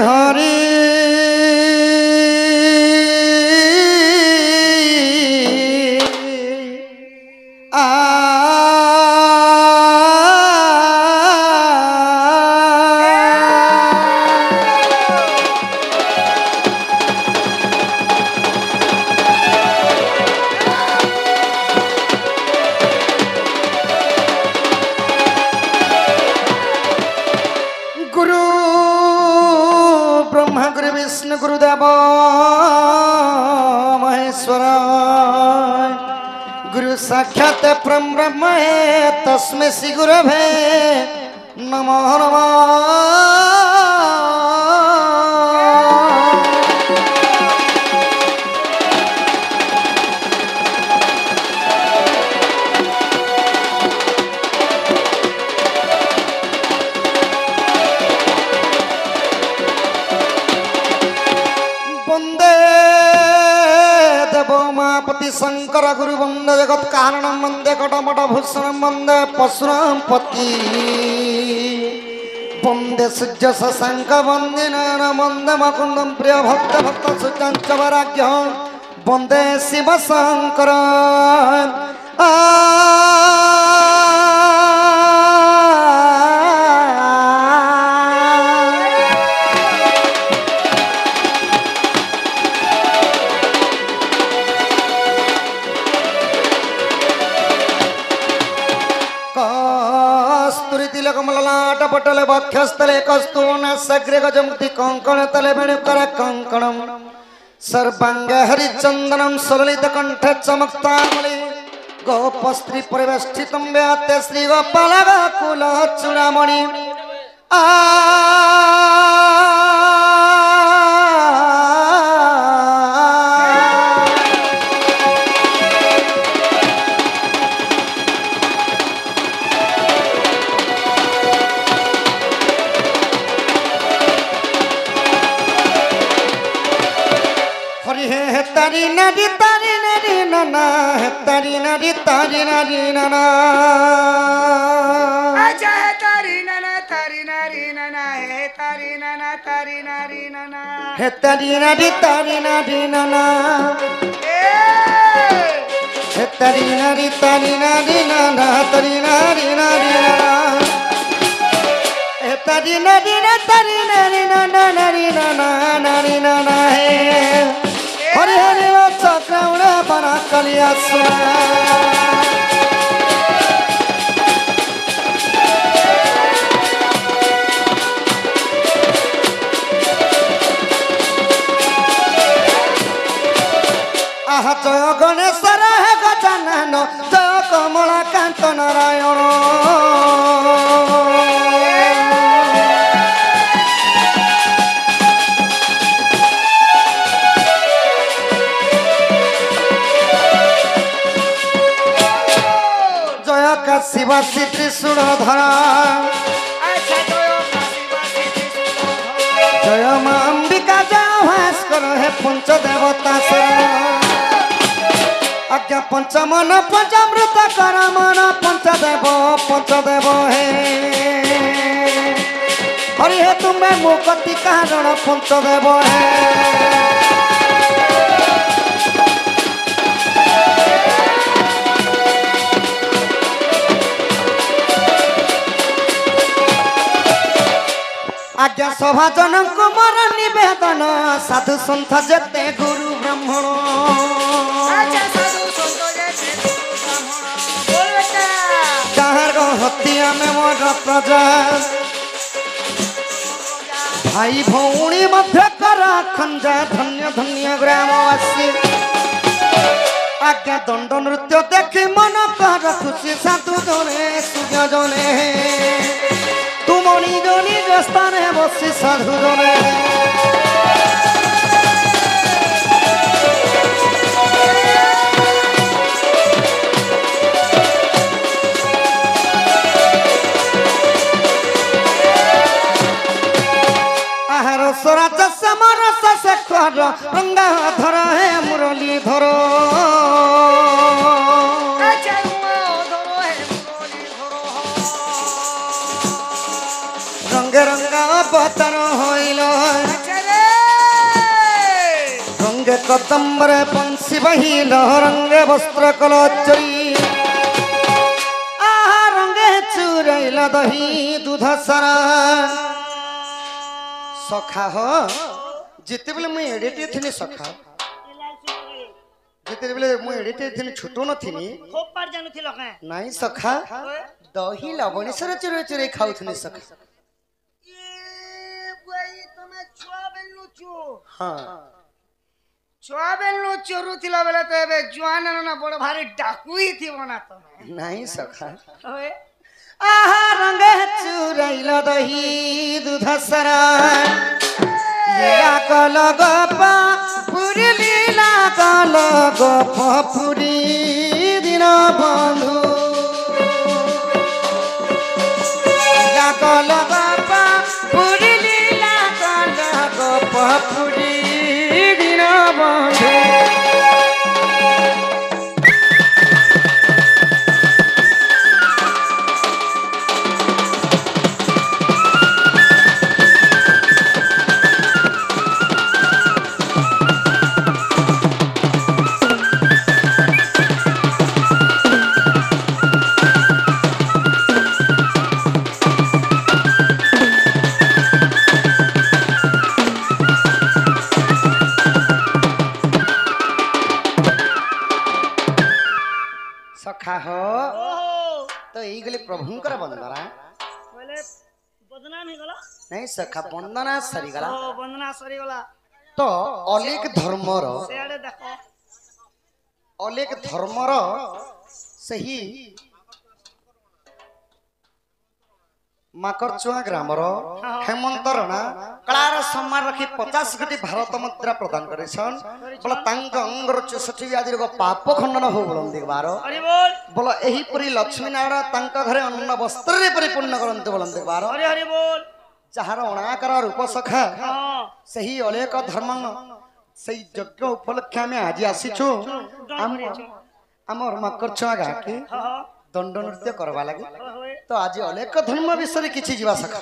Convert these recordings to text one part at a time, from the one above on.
हरि गुरुदेव महेश्वर गुरु साक्षात परम ब्रह्म तस्मै श्री गुरवे नमो नमः। शंकर गुरु वंदे जगत कारणं वंदे कटमट भूषणं वंदे परशुराम पति वंदे सूर्य शशांक वंदे नयन वंदे मुकुंदं प्रिय भक्त भक्त सुचंच वैराग्य वंदे शिव शंकर। कमललाट पटल वक्षस्थले कस्तून सग्रे गजमुक्ति कंकण तले वेणुकर कंकणम सर्वांग हरिचंदनम सललित कंठे चमक्तामणि गोपस्त्री परिवेष्टितं व्याते श्री गोपाल गोकुल चूड़ामणि तारी नदी नना तारी नदी नना अच्छा है तारी नना है तारी नना है तारी नदी नना है तारी नदी नना तारी नदी नना है तारी नदी नना है हरि हरि चक्रौड़ बना कलिया आह जय गणेश्वर है गजानन जय कमलाकांत नारायण शिवासी त्रिशूलधर जय मां अंबिका जय भास्कर हे पंचदेवता आज्ञा पंचमन पंचामृत कर मन पंचदेव हे हरि हे तुम्हें मुक्ति कारण पंचदेव हे आज्ञा सभाजन कुमार निवेदन साधु सन्थ जेते गुरु ब्राह्मण कार हत्या में मोर प्रजा भाई भौणी मध्य कर खंजा धन्य धन्य ग्रामवासी आज्ञा दंड नृत्य देखी मन कर खुशी साधु जने सूर्य जने तुमनी जनी स्थाने बसी साधु जने आहार स्वराज समरस शेखर रंगा धर है मुरली धर रंग रंगा पतन होइल कदम्बरे बंसी बही लहरंगे वस्त्र कलोचरी आहा रंगे चुरैला दही दूध सारा सखा हो जिते बेले मुई एडिटे थिनी सखा जिते बेले मुई एडिटे थिनी छोटो न थिनी खूब पार जानू थिलो के नाही सखा दही लवणेश्वर चुरे चुरे खाउथनी सखा ये बुई तमे छुआ बेलनु छु हां छुआ बेलनु चोरू थिला बेले तो एबे जुआन ना बड़ भारी डाकू ही थी बना तमे नाही सखा ओए आहा रंगे चुरैला दही दूध सारा लीला कल गपा पुरी लीला कल गप पुरी दिन बंधु लीला कल गपा पुरी लीला कल गप पुरी दिन बंधु सखा हो ओहो तो এইগুলি প্রভুঙ্কর বন্দনা बोले बदनाम ही गला नहीं सखा বন্দনা সরিগলা ओ बंदना सरी गला তো অলেক ধর্মর सेआडे देखो অলেক ধর্মর সেই মাকরচুয়া গ্রামর হেমন্ত রণা কলার সম্মান রাখি 50 কোটি ভারত মুদ্রা প্রদান করেছন বলে তাঙ্ক অঙ্গর 64 আদির পাপ খণ্ডন হো বলন দেখবার हरि बोल বলে এই পরি লক্ষ্মী নারায়ণ তাঙ্ক ঘরে অন্ন বস্ত্রে পরিপূর্ণ করন্তে বলন দেখবার हरि हरि बोल যাহার অনাকার রূপ সখা हां সেই অলেক ধর্ম সেই যজ্ঞ উপলক্ষে আমি আজি আসিছু আমার মাকরচুয়া গাকে हां দণ্ড নৃত্য করবা লাগে ओए তো আজি অলেক ধর্ম বিষয়ে কিছু যা সখা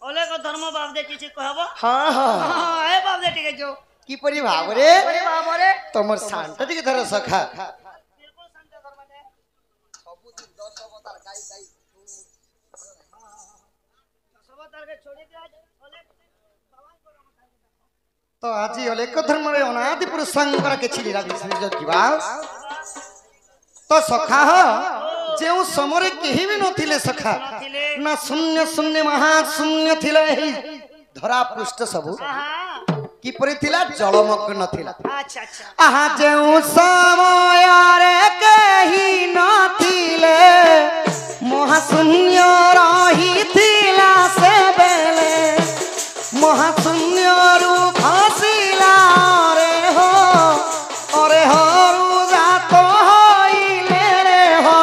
ओले को धर्म बाप दे किछि कहबो হ্যাঁ হ্যাঁ हां ए बाप दे ठीक है जो কিপরি ভাবরে अरे बाप रे তোমার শান্ত টিকে ধর সখা बिल्कुल संत धर्म दे सब तार के छोड़ी दे आज ओले भगवान को তো আজি অলেক ধর্মরে অনাদি পুরুষঙ্কর কিছু লীলা বিশেষ কিবা তো সখা যে সমরে কেহি বি নথিলে সখা थिले না শূন্য শূন্য মহাশূন্য থিলা এই ধরা পৃষ্ঠ সবু हां কিপরি থিলা জলমগ্ন থিলা अच्छा अच्छा আহা যে সমୟରେ কেহি নথিলে মহাশূন্য রহিথিলা সে বেলে মহাশূন্যରୁ ভাসিলা রে হো ওরে হরু জাত হইলে রে হো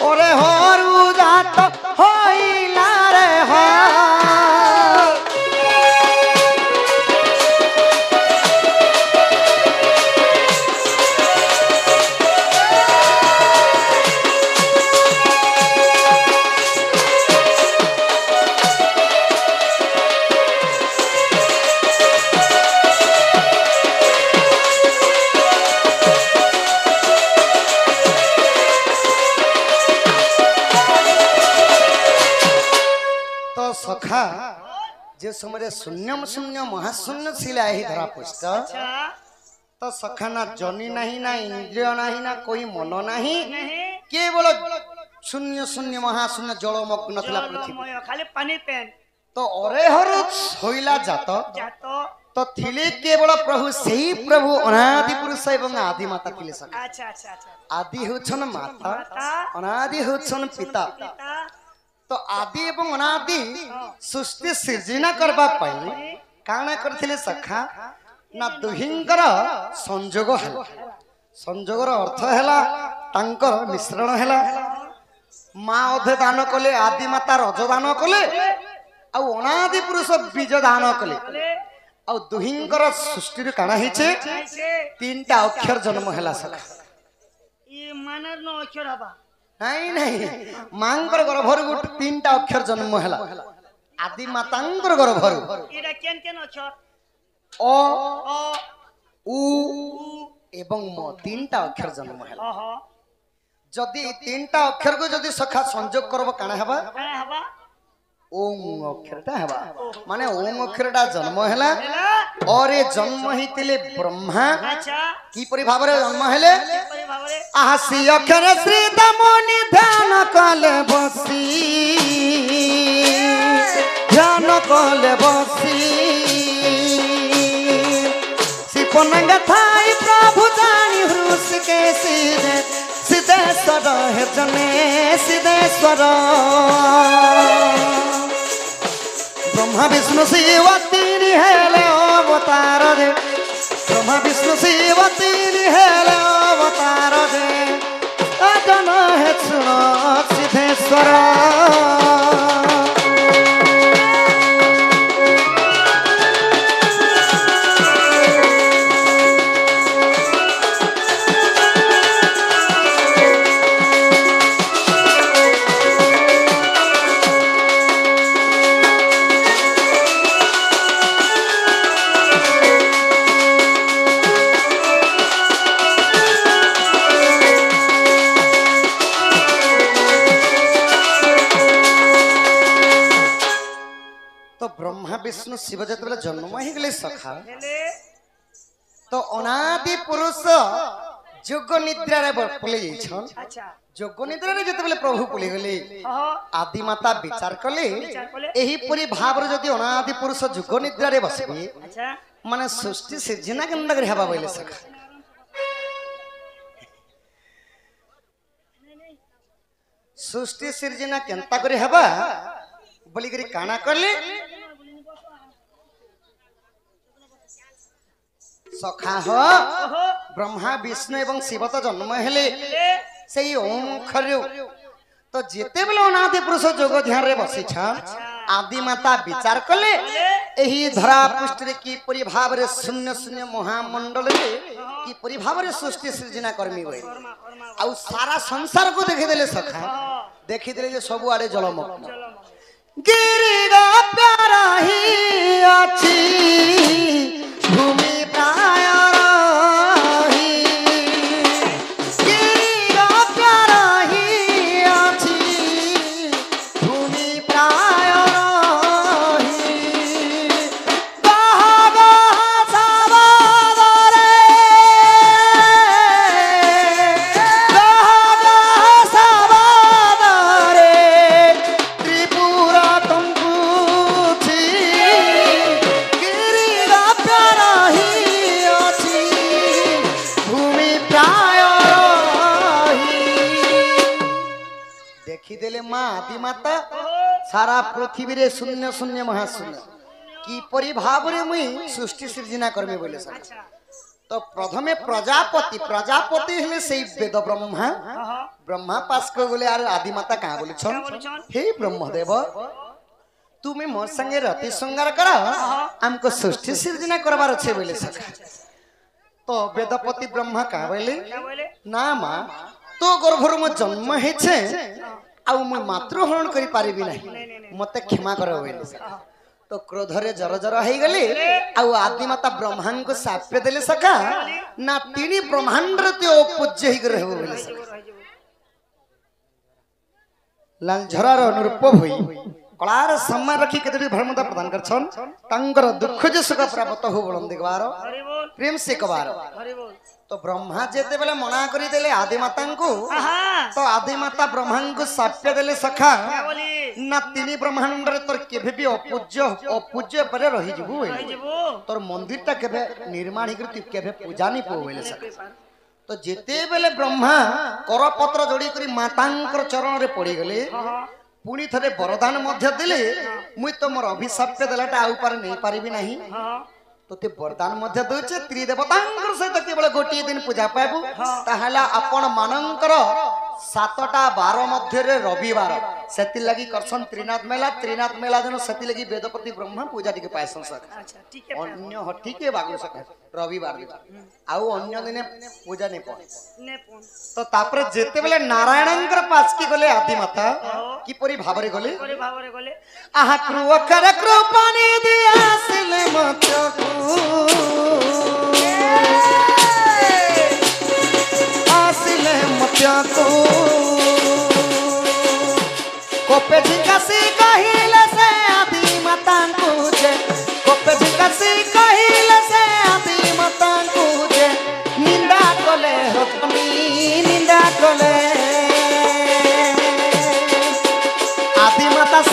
ওরে হরু জাত হইলা রে হো তো সখা যে সময় শূন্য শূন্য মহাশূন্য ছিল এই ধরা পৃষ্ঠ अच्छा তো সখা না জনি নাহি না ইন্দ্রিয় নাহি না কই মন নাহি नहीं কেবল শূন্য শূন্য মহাশূন্য জলমগ্ন ଥିଲା পৃথিবী मय खाली पानी पेन তো অরে হরু হইলা জাত जातो তো থিলে কেবল প্রভু সেই প্রভু অনাদি পুরুষ এবং আদি মাতা ଥିଲେ সখা अच्छा अच्छा अच्छा আদি হচ্ছন মাতা माता অনাদি হচ্ছন পিতা पिता তো আদি এবং অনাদি সৃষ্টি সৃজনা করবা পাই কাଣା করଥିଲେ সখা না দুহিঙ্কর সংযোগ ହେଲା ସଂଯୋଗର ଅର୍ଥ ହେଲା ତାଙ୍କର ମିଶ୍ରଣ ହେଲା ମା ଅଧେ ଦାନ କଲେ ଆଦି ମାତା ରଜ ଦାନ କଲେ ଆଉ ଅନାଦି ପୁରୁଷ ବୀଜ ଦାନ କଲେ बोले ଆଉ ଦୁହିଁଙ୍କର ସୃଷ୍ଟିରୁ କାଣା ହେଇଛେ ऐसे ତିନିଟା ଅକ୍ଷର ଜନ୍ମ ହେଲା ସଖା ये मानर नो अक्षर हबा ନାଇଁ ନାଇଁ ମାଙ୍କର ଗର୍ଭରୁ ଗୋଟେ ତିନିଟା ଅକ୍ଷର ଜନ୍ମ ହେଲା ଆଦି ମାତାଙ୍କର ଗର୍ଭରୁ एटा केन केन अक्षर ଅ अ उ एवं म तीनटा अक्षर जन्म है ओहो जदि तीनटा अक्षर को जदि सखा संयोग करब काना हेबा काना हवा ओम अक्षरटा हेबा माने ओम अक्षरटा जन्म हैला हेला और ए जन्म हितिले ब्रह्मा अच्छा की परि भाबरे जन्म हेले परि भाबरे आसी अक्षर श्री दमोनि ध्यान कले बसी ध्यान कले बसी सिपनंग थाई प्रभु जानी हृष के सीधे सिद्धेश्वर है जने सिद्धेश्वर ब्रह्मा विष्णु शिव तीन हेले अवतार दे ब्रह्मा विष्णु शिव तीन हेले अवतार दे अजन है सुन सिद्धेश्वर ब्रह्मा विष्णु शिव जतबेले जन्म ही गले सखा हेले तो अनादि पुरुष जोग निद्रा रे पले छन अच्छा जोग निद्रा रे जतबेले प्रभु पले गले ओहो आदि माता विचार कले विचार कले एही परि भाव रे जदि अनादि पुरुष जोग निद्रा रे बसबे अच्छा माने सृष्टि सिर्जना केन लग हेबा बोले सखा सृष्टि सिर्जना केनता करे हेबा बोली करी काना करले सखा हो ब्रह्मा विष्णु एवं शिव तो जन्म हेले सेई ओम खरु तो जेते बेले अनादि पुरुष जोग ध्यान रे बसी छन आदि माता विचार कले एही धरा पृष्ठ रे की परि भाव रे शून्य शून्य महामंडल रे की परि भाव रे सृष्टि सृजना कर्मी होय आ सारा संसार को देखि देले सखा देखि देले जे सब आड़े जलमग्न गिरिगा प्यारा ही अछि भूमि प्राय रही गिरिगा प्यारा ही अछि भूमि प्राय रही गाहा गाहा साबाद रे गाहा गाहा साबाद रे त्रिपुरा कंपूथी गिरिगा प्यारा ही अछि भूमि प्राय रही देखि देले माँ आदि माता सारा पृथ्वी रे शून्य शून्य महाशून्य की परि भाव रे मुई सृष्टि सृजना करबे बोले सर अच्छा तो प्रथमे प्रजापति प्रजापति हेले सेई वेद ब्रह्मा ओहो ब्रह्मा पास को बोले यार आदि माता कहाँ बोले छन बोलछन? हे ब्रह्मदेव तुम्हें मोर संगे रति संगार कर हमको सृष्टि सृजना करबार छे बोले सखा तो वेदपति ब्रह्मा कहाँ बोले क्या बोले ना माँ तो गर्भर मो जन्म हेछे आउ मु मातृहरण करि पारिबि नाही मते क्षमा करो बोले सखा तो क्रोधरे जर जर हेई गले आउ आदि माता ब्रह्मा को शाप देले सखा ना तीनी ब्रह्मांड रे तो पूज्य ही रहबो बोले सखा लाल झरार अनुरूप होई कलार सम्मान रखी केतडी धर्मता प्रदान करछन तांकर दुख जे सुख प्राप्त हो बोलन देखबार हरि बोल प्रेम से कबार हरि बोल तो ब्रह्मा जेते बेले मना करी देले आदि माता को आहा तो आदि माता ब्रह्मा को शाप देले सखा क्या बोली ना तीनी ब्रह्मांड रे तोर केभे भी अपूज्य परे रही जबु रही जबो तोर मंदिर ता केभे निर्माण ही करती केभे पूजा नहीं पो बोले सखा तो जेते बेले ब्रह्मा करपत्र जोड़ी करी मातांकर चरण रे पड़ी गले पुणी थरे वरदान मध्य देले मुई तमर अभिशाप देलाटा आउ पार नहीं पारिबी नाही तो ते वरदान मध्य दोचे त्रिदेवतांकर सहित केवल गोटी दिन पूजा पाबू ताहला आपण मानंकर 7टा 12 मध्य रे रविवार सेति लगी करसन त्रिनाथ मेला जन सेति लगी वेदपति ब्रह्मा पूजा टिके पायसन सक अच्छा ठीक है अन्य हटिके बागु सक रविवार दिन आउ अन्य दिने पूजा नहीं पड़े ने फोन तो तापर जेते बेले नारायणंकर पास की गले आदि माता की परी भाबरे गले करे भावरे गले आहा कृपा कृपानी दिया सिले मत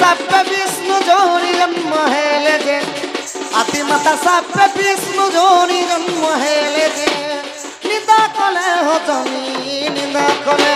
ସାପେ ବିଷ୍ଣୁ ଯୋରି ଜନ୍ମ ହେଲେ ଯେ ଆଦିମାତା ସାପେ ବିଷ୍ଣୁ ଯୋରି ଜନ୍ମ ହେଲେ ଯେ ନିନ୍ଦା କଲେ ହୋ ଜମି ନିନ୍ଦା କଲେ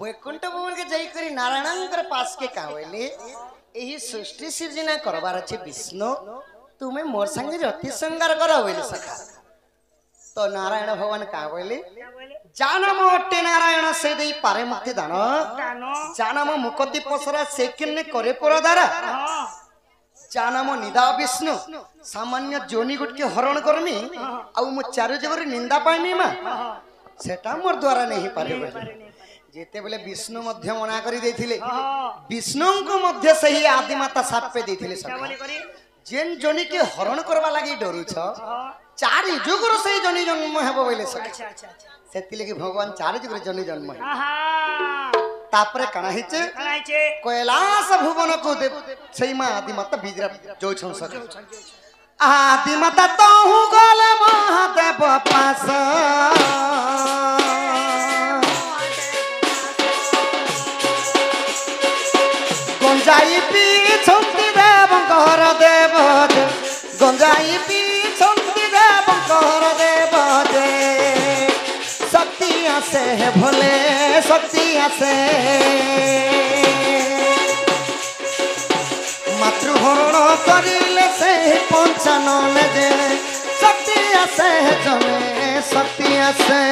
वैकुंठ भवन के जाइकरी नारायण पास के कहले यही सृष्टि सृजना करबार अच्छे विष्णु तुम्हें मोर संगे रति संगार करा बोले सखा तो नारायण भगवान कहले जानम अट्टे नारायण से दे पारे मुक्ति दान जानम मुक्ति पसरा से किन्ने करे परदारा जानम निदा विष्णु सामान्य जोनी गुट के हरण करमी आ मु चारु जगरी निंदा पाइमी मा सेटा मोर द्वारा नहीं पारे जेते बेले विष्णु मध्य मना करी देथिले विष्णु को मध्य सही आदिमाता सापे देथिले सब जेन जोनी के हरण करबा लागि डरू छ चार जुगर सही जोनी जन्म हेबो बोले सब सेति लगी भगवान चार जुगर जोनी जन्म है तापरे कणा हिचे कैलाश भुवन को देव सही मा आदिमाता बिजरा जो छ सक आदिमाता तहु गले महादेव पास गंजाई पीछन्ति देवंकर देव गंजाई पीछन्ति देवंकर देव शक्ति आसे है भोले शक्ति आसे मातृहरण करिले से पंचानन जे शक्ति आसे जने शक्ति आसे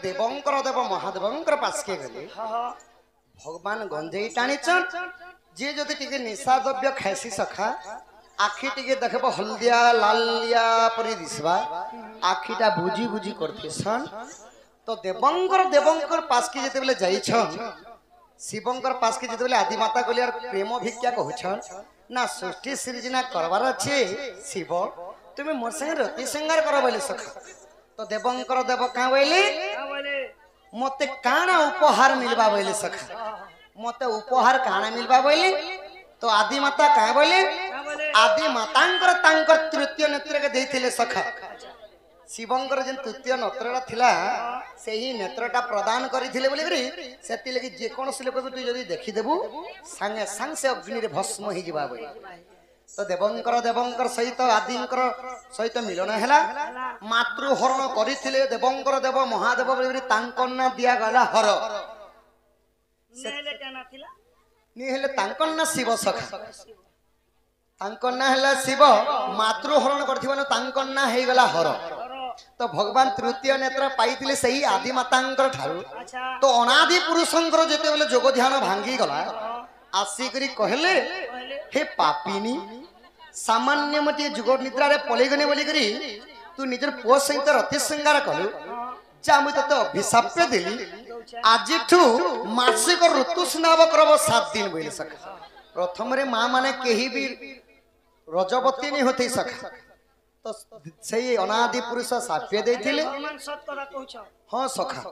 देवंकर देव महादेवंकर पास के गले भगवान गंजेई टाणीचन जे जदि टिके निशा द्रव्य खाइसी सखा आखि टिके देखबो हल्दिया लालिया परि दिसबा आखिटा बुझी बुझी करथेसन तो देवंकर पास के जते बेले जाइछन शिवंकर पास के जते बेले आदिमाता गले यार प्रेम भिक्षा कहछन ना सृष्टि सृजना करबार अछि शिव तुमे मोर संगे रति संगार कर बोले सखा तो देवंकर देव का बोले मते काना उपहार मिलबा बोले सखा मते उपहार काना मिलबा बोले तो आदिमाता का बोले आदिमातांकर तांकर तृतीय नेत्र के देथिले सखा शिवंकर जन तृतीय नेत्रटा थिला सेही नेत्रटा प्रदान करिथिले बोले करी सेति लगी जे कोन से लोक तू जदी देखि देबू संगे संग से अग्नि रे भस्म हि जिबा बोले तो देवंकर सहित आदिंकर सहित मिलन है मातृहरण करथिले देवंकर देव महादेव बोली तांकन्ना दिया गला हर निहेले तांकन्ना शिव सखा तांकन्ना हैला शिव मातृहरण करथिबन तांकन्ना हे गला हर तो भगवान तृतीय नेत्र पाइथिले सही आदिमातांकर ठारू तो अनादि पुरुषंकर जेते बेले जोग ध्यान भांगी गला आसिकरी कहले हे पापिनी सामान्य मते जुग निद्रा रे पलेगने बोली करी तू निजर पुओ सहित रति संगार कलु जा मु तते अभिशाप देली आजिठू मासिक ऋतुस्नाव करब 7 दिन बोली सका प्रथम रे मां माने केही भी रजवती नहीं होती सका तो सही अनादि पुरुष साप्य देथिले हां सखा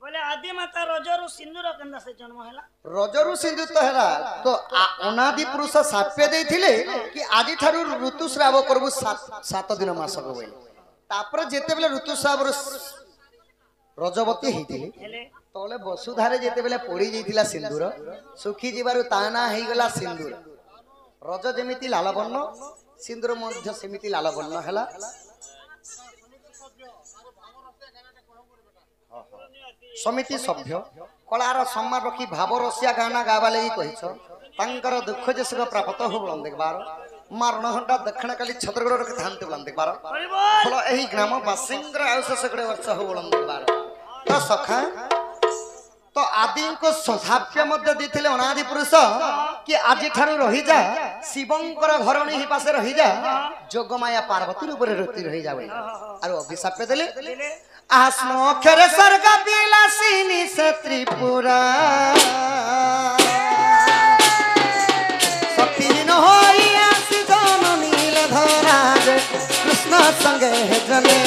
बोले आदि माता रजरु सिंदूर कंदा से जन्म हैला रजरु सिंदूर तो हैला तो अनादि पुरुष साप्य देथिले कि आदि थारु ऋतुस्राव करबु 7 दिन मासक बोले तापर जेते बेले ऋतुस्राव रजवती हेतिले तोले वसुधारे जेते बेले पड़ी जैतिला सिंदूर सुखी जिबारु ताना हेई गला सिंदूर रज जेमिति लाल वर्ण सिंदूर मध्य सेमिति लाल वर्ण हैला समिति सभ्य कलार सम्मान रखी भाव रसिया गाना गावा लगी कहिछ तांकर दुख जेसक प्राप्त हो बोलन देखबार मारण घंटा दक्षिण काली छत्रगढ़ रखी धानते बोलन देखबार फल एही ग्राम बासिंगर आयुष सगड़े वर्ष हो बोलन देखबार तो सखा तो आदि को सौभाग्य मध्य देथिले अनादि पुरुष कि आज ठारू रही जा शिवंकर घरणी ही पासे रही जा जोगमाया पार्वती रूप रे रति रही जावे आरो अभिशाप देले आस्नो अक्षर स्वर्ग विलासिनी से त्रिपुरा शक्तिहीन होई आसी जन नील धरा कृष्ण संगे जने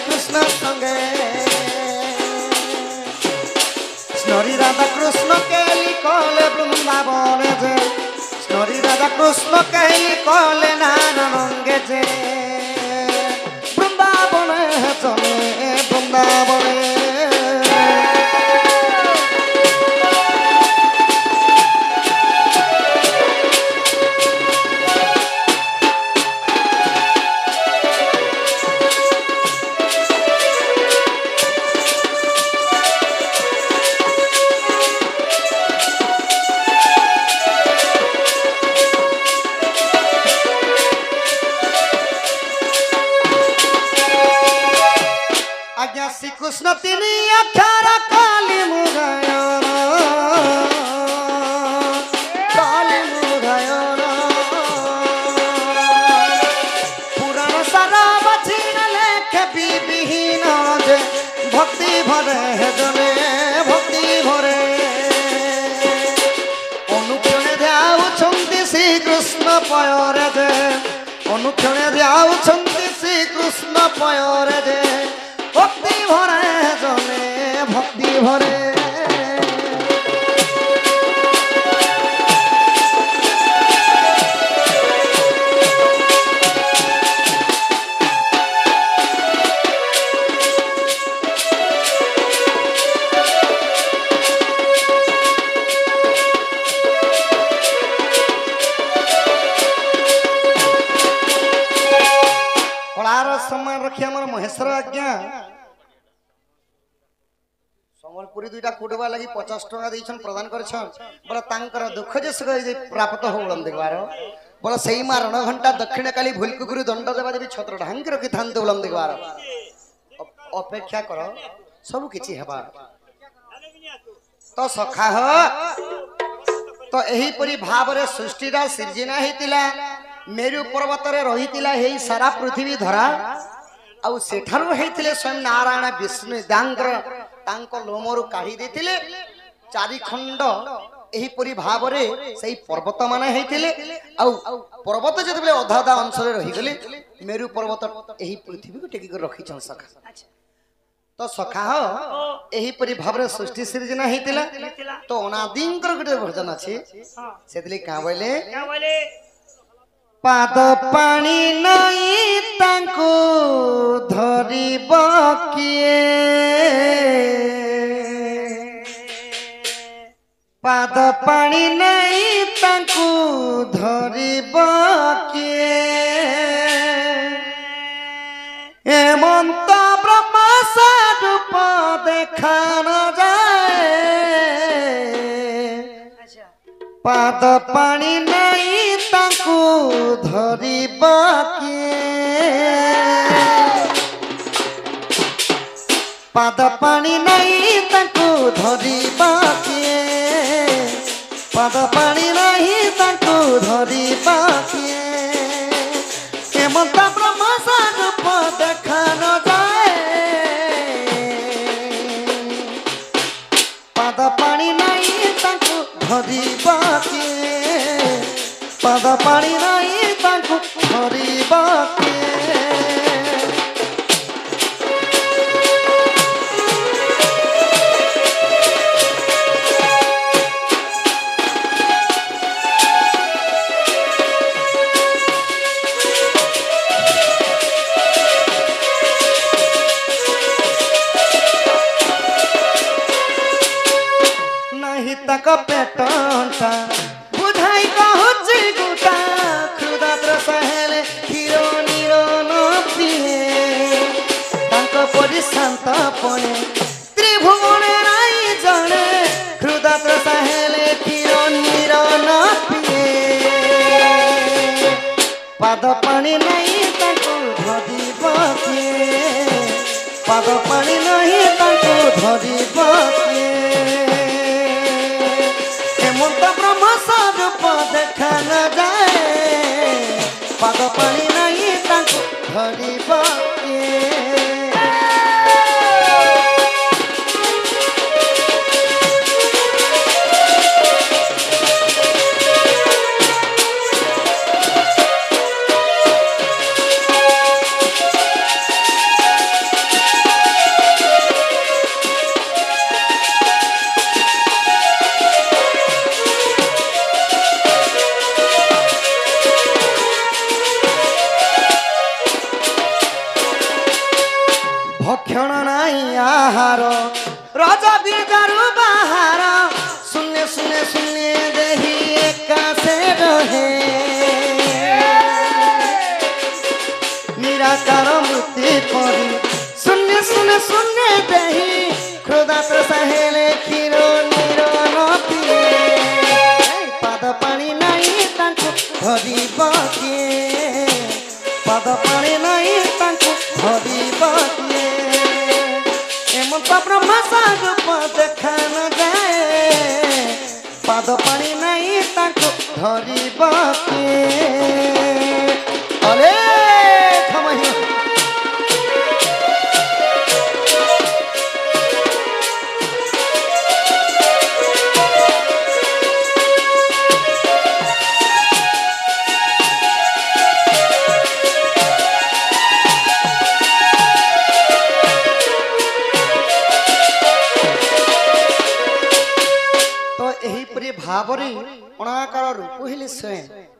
कृष्ण संगे स्नरी राधा कृष्ण केली कले वृंदावन जे स्नरी राधा कृष्ण केली कले नारंगे जे वृंदावन चले वृंदावन श्री कृष्ण तीन अक्षर काली मुगायन पुराण सारा बचिन लेखे विहीन जे भक्ति भरे जने भक्ति भरे अनुक्षणे ध्याउछन्ति श्री कृष्ण पୟରେ जे अनुक्षणे ध्याउछन्ति श्री कृष्ण पୟରେ जे भक्ति भरे जने भक्ति भरे कलार सम्मान रखी आम महेश्वर आज्ञा सम्बलपुरी दुईटा कुटवा लगी 50 टका देछन प्रदान करछन बोला तांकर दुख जे सगे प्राप्त हो बोलन देखबार बोला सेई मा रण घंटा दक्षिण काली भूलकुकुरी दंड देवा देवी छत्र ढांगी रखी थानते बोलन देखबार अपेक्षा कर सब किछि हेबा तो सखा हो तो एही परी भाव रे सृष्टिरा सृजना हेतिला मेरु पर्वत रे रहितिला हेई सारा पृथ्वी धरा आउ सेठारु हेतिले स्वयं नारायण विष्णु दांगर तांको लोमरु काढी देथिले चारि खंड एही परी भाव रे सेई पर्वत माने हेतिले आउ पर्वत जदबे अधा अधा अंश रे रहि गेले मेरु पर्वत एही पृथ्वी को टेकी कर रखि छन सखा तो सखा हो एही परी भाव रे सृष्टि सृजना हेतिला तो अनादिंकर गटे भजन अछि सेतले का बोले पाद पानी नहीं तांको धरिब किए पाद पानी नहीं तांको धरिब किए हेमंत ब्रह्म स्वरूप देखा न जाए पाद पानी नहीं तांको धरिब किए पाद पानी नहीं तांको धरिब किए पाद पानी नहीं तांको धरिब किए हेमंत ब्रह्म स्वरूप देखा न जाए पाद पानी नहीं तांको धरिब किए पाद पानी नहीं तांको धरिब किए नहीं तक पेटंता बुझाई कहूची गुटा खुदा सहेले पाद पानी नहीं ताको धरिब किए पाद पानी नहीं ताको धरिब किए हेमंत ब्रह्म स्वरूप देखा न जाए पाद पानी नहीं ताको धरिब किए भक्षण नहीं आहार राजा बिगारू बाहार सुने सुने सुने देही एका से रहे निराकार मृत्यु परी सुने सुने सुने देही क्रोधा सहेले क्षीरो नीरो न पिए पाद पानी नहीं तांको धरिब किए पाद पानी नहीं तांको धरिब किए हेमंत ब्रह्म स्वरूप देखा न जाए पाद पानी नहीं ताको धरिब किए अरे खमही भावरी अणाकार रूप स्वयं